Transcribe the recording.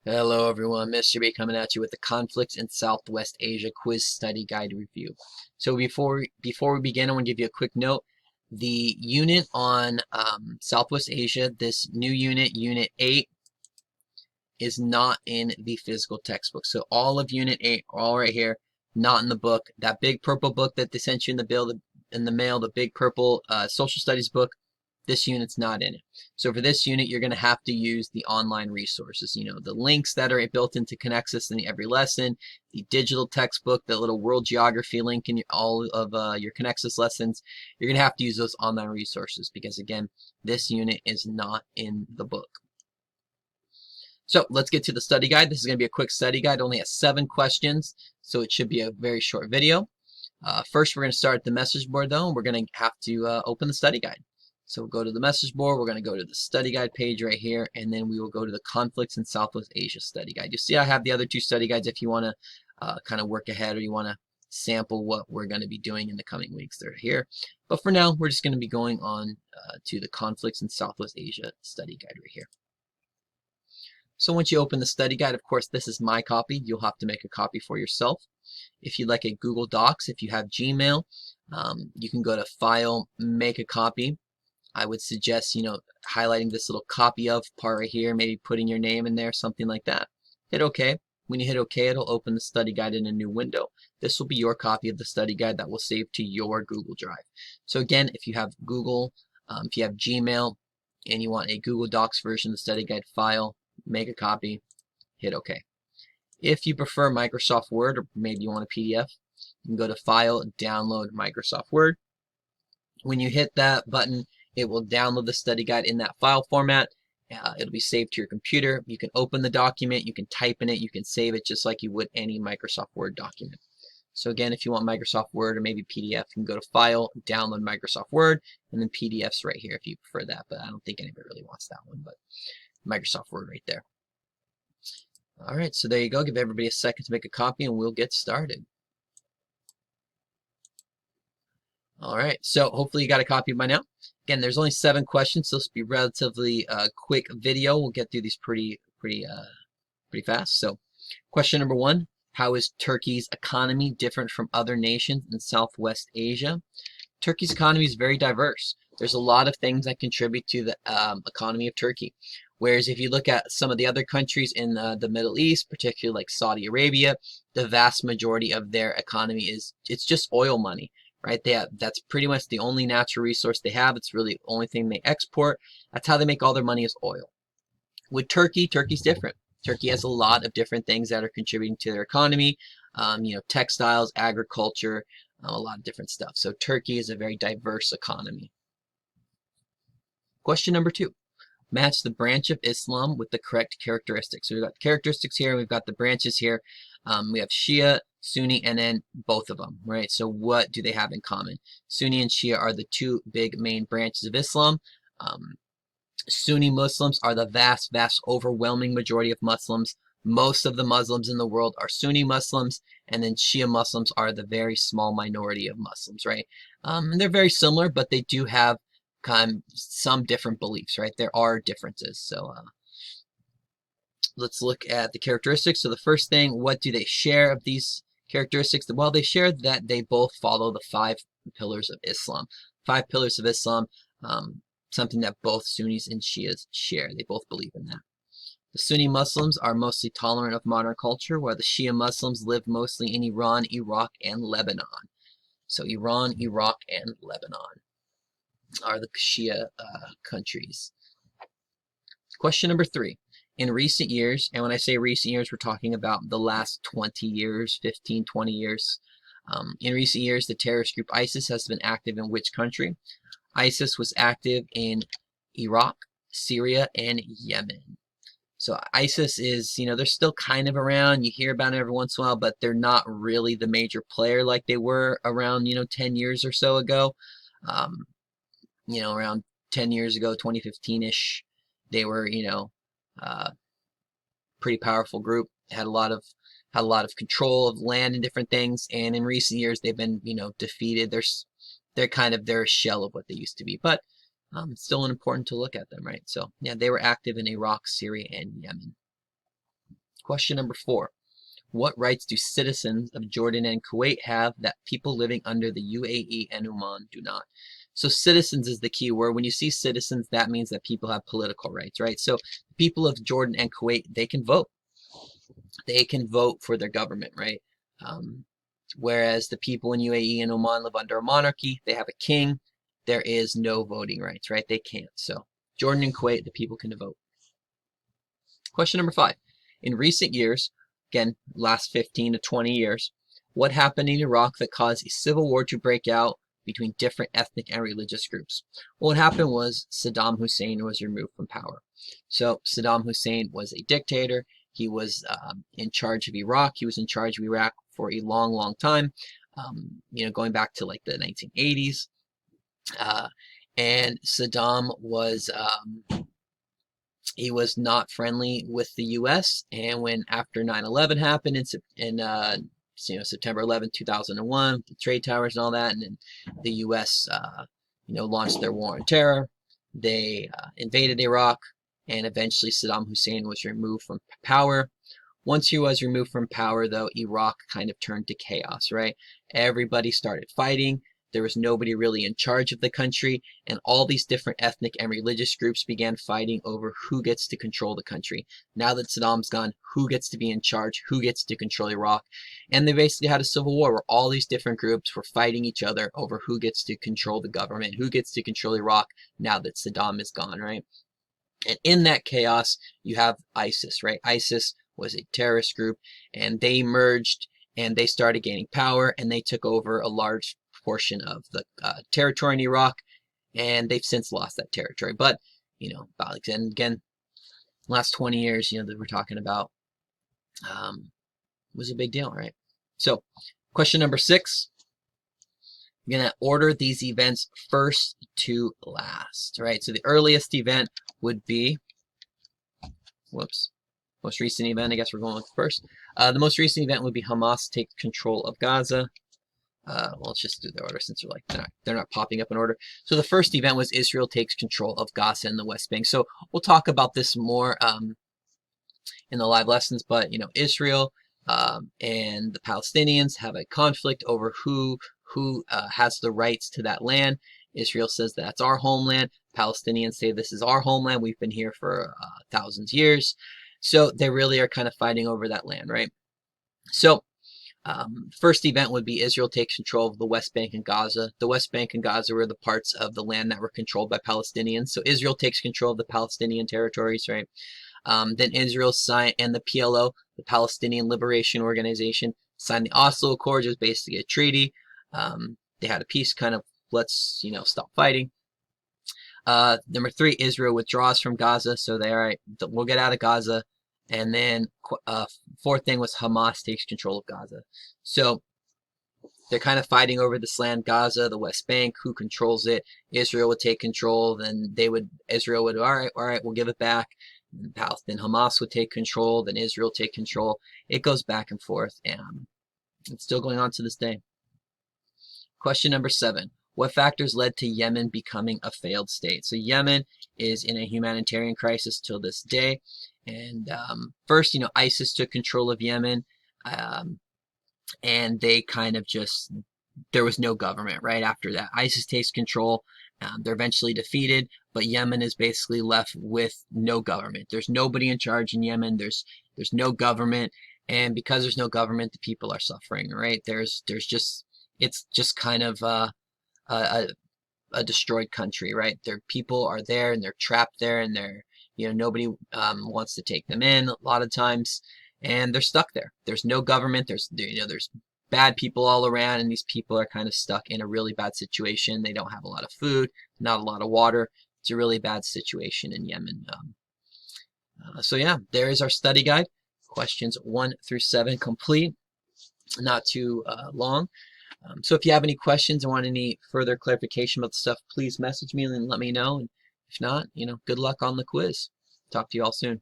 Hello everyone, Mr. B coming at you with the Conflicts in Southwest Asia Quiz Study Guide review. So before we begin, I want to give you a quick note. The unit on Southwest Asia, this new unit, Unit 8, is not in the physical textbook. So all of Unit 8 are all right here, not in the book. That big purple book that they sent you in the mail, the big purple social studies book, this unit's not in it. So for this unit, you're going to have to use the online resources, the links that are built into Connexus in every lesson, the digital textbook, the little world geography link in all of your Connexus lessons. You're going to have to use those online resources because, again, this unit is not in the book. So let's get to the study guide. This is going to be a quick study guide. It only has 7 questions, so it should be a very short video. First, we're going to start at the message board, though, and we're going to have to open the study guide. So we'll go to the message board, we're going to go to the study guide page right here, and then we will go to the Conflicts in Southwest Asia study guide. You'll see I have the other 2 study guides if you want to kind of work ahead or you want to sample what we're going to be doing in the coming weeks. They're here. But for now, we're just going to be going on to the Conflicts in Southwest Asia study guide right here. So once you open the study guide, of course, this is my copy. You'll have to make a copy for yourself. If you'd like a Google Docs, if you have Gmail, you can go to File, Make a Copy. I would suggest, highlighting this little copy of part right here, maybe putting your name in there, something like that. Hit OK. When you hit OK, it'll open the study guide in a new window. This will be your copy of the study guide that will save to your Google Drive. So again, if you have Google, if you have Gmail, and you want a Google Docs version of the study guide file, make a copy, hit OK. If you prefer Microsoft Word, or maybe you want a PDF, you can go to File, Download Microsoft Word. When you hit that button, it will download the study guide in that file format. It'll be saved to your computer. You can open the document, you can type in it, you can save it just like you would any Microsoft Word document. So again, if you want Microsoft Word or maybe PDF, you can go to File, Download Microsoft Word, and then PDFs right here if you prefer that. But I don't think anybody really wants that one, but Microsoft Word right there. All right, so there you go. Give everybody a second to make a copy and we'll get started. All right, so hopefully you got a copy by now. Again, there's only 7 questions, so this will be relatively quick video. We'll get through these pretty fast. So, question number 1: how is Turkey's economy different from other nations in Southwest Asia? Turkey's economy is very diverse. There's a lot of things that contribute to the economy of Turkey. Whereas if you look at some of the other countries in the Middle East, particularly like Saudi Arabia, the vast majority of their economy it's just oil money. Right? That's pretty much the only natural resource they have. It's really the only thing they export. That's how they make all their money is oil. With Turkey, Turkey's different. Turkey has a lot of different things that are contributing to their economy. Textiles, agriculture, a lot of different stuff. So Turkey is a very diverse economy. Question number 2. Match the branch of Islam with the correct characteristics. So we've got the characteristics here, we've got the branches here. We have Shia, Sunni, and then both of them, right? So what do they have in common? Sunni and Shia are the 2 big main branches of Islam. Sunni Muslims are the vast, overwhelming majority of Muslims. Most of the Muslims in the world are Sunni Muslims, and then Shia Muslims are the very small minority of Muslims, right? And they're very similar, but they do have some different beliefs, right? There are differences. So let's look at the characteristics. So the first thing, what do they share of these characteristics? Well, they share that they both follow the 5 pillars of Islam. 5 pillars of Islam, something that both Sunnis and Shias share. They both believe in that. The Sunni Muslims are mostly tolerant of modern culture, while the Shia Muslims live mostly in Iran, Iraq, and Lebanon. So Iran, Iraq, and Lebanon are the Shia countries. Question number 3. In recent years, and when I say recent years, we're talking about the last 20 years, 15, 20 years. In recent years, the terrorist group ISIS has been active in which country? ISIS was active in Iraq, Syria, and Yemen. So ISIS is, they're still kind of around. You hear about it every once in a while, but they're not really the major player like they were around, 10 years or so ago. Around 10 years ago, 2015-ish, they were, pretty powerful group. Had a lot of control of land and different things. And in recent years, they've been, defeated. They're a shell of what they used to be, but still important to look at them, right? So yeah, they were active in Iraq, Syria, and Yemen. Question number 4. What rights do citizens of Jordan and Kuwait have that people living under the UAE and Oman do not? So citizens is the key word. When you see citizens, that means that people have political rights, right? So people of Jordan and Kuwait, they can vote. They can vote for their government, right? Whereas the people in UAE and Oman live under a monarchy. They have a king. There is no voting rights, right? They can't. So Jordan and Kuwait, the people can vote. Question number 5. In recent years, again, last 15 to 20 years, what happened in Iraq that caused a civil war to break out between different ethnic and religious groups? Well, what happened was Saddam Hussein was removed from power. So Saddam Hussein was a dictator. He was in charge of Iraq. He was in charge of Iraq for a long, long time, going back to like the 1980s. And Saddam was he was not friendly with the U.S. And when after 9/11 happened in September 11, 2001, the trade towers and all that, and then the U.S. Launched their war on terror. They invaded Iraq, and eventually Saddam Hussein was removed from power. Once he was removed from power, though, Iraq kind of turned to chaos, right? Everybody started fighting. There was nobody really in charge of the country, and all these different ethnic and religious groups began fighting over who gets to control the country. Now that Saddam's gone, who gets to be in charge? Who gets to control Iraq? And they basically had a civil war where all these different groups were fighting each other over who gets to control the government, who gets to control Iraq now that Saddam is gone, right? And in that chaos, you have ISIS, right? ISIS was a terrorist group, and they emerged and they started gaining power, and they took over a large portion of the territory in Iraq, and they've since lost that territory. But and again, last 20 years, that we're talking about was a big deal, right? So, question number 6. I'm gonna order these events first to last, right? So the earliest event would be, most recent event. I guess we're going with first. The most recent event would be Hamas takes control of Gaza. Well, let's just do the order since they're not popping up in order. So the first event was Israel takes control of Gaza and the West Bank. So we'll talk about this more in the live lessons. But Israel and the Palestinians have a conflict over who has the rights to that land. Israel says that's our homeland. Palestinians say this is our homeland. We've been here for thousands of years. So they really are kind of fighting over that land, right? So first event would be Israel takes control of the West Bank and Gaza. The West Bank and Gaza were the parts of the land that were controlled by Palestinians. So Israel takes control of the Palestinian territories, right? Then Israel signed, and the PLO, the Palestinian Liberation Organization, signed the Oslo Accords. It was basically a treaty. They had a peace, kind of, let's stop fighting. Number 3, Israel withdraws from Gaza. So they, all right, we'll get out of Gaza. And then fourth thing was Hamas takes control of Gaza. So they're kind of fighting over this land, Gaza, the West Bank, who controls it. Israel would take control, then Israel would, all right, we'll give it back. Then Hamas would take control, then Israel take control. It goes back and forth, and it's still going on to this day. Question number 7. What factors led to Yemen becoming a failed state? So Yemen is in a humanitarian crisis till this day. And first, ISIS took control of Yemen, and they kind of there was no government right after that. ISIS takes control. They're eventually defeated, but Yemen is basically left with no government. There's nobody in charge in Yemen. There's no government, and because there's no government, the people are suffering, right? It's just kind of a destroyed country, right? Their people are there, and they're trapped there, and nobody wants to take them in a lot of times, and they're stuck there. There's no government. There's bad people all around, and these people are kind of stuck in a really bad situation. They don't have a lot of food, not a lot of water. It's a really bad situation in Yemen. So yeah, there is our study guide. Questions 1 through 7 complete. Not too long. So if you have any questions or want any further clarification about the stuff, please message me and let me know. And if not, good luck on the quiz. Talk to you all soon.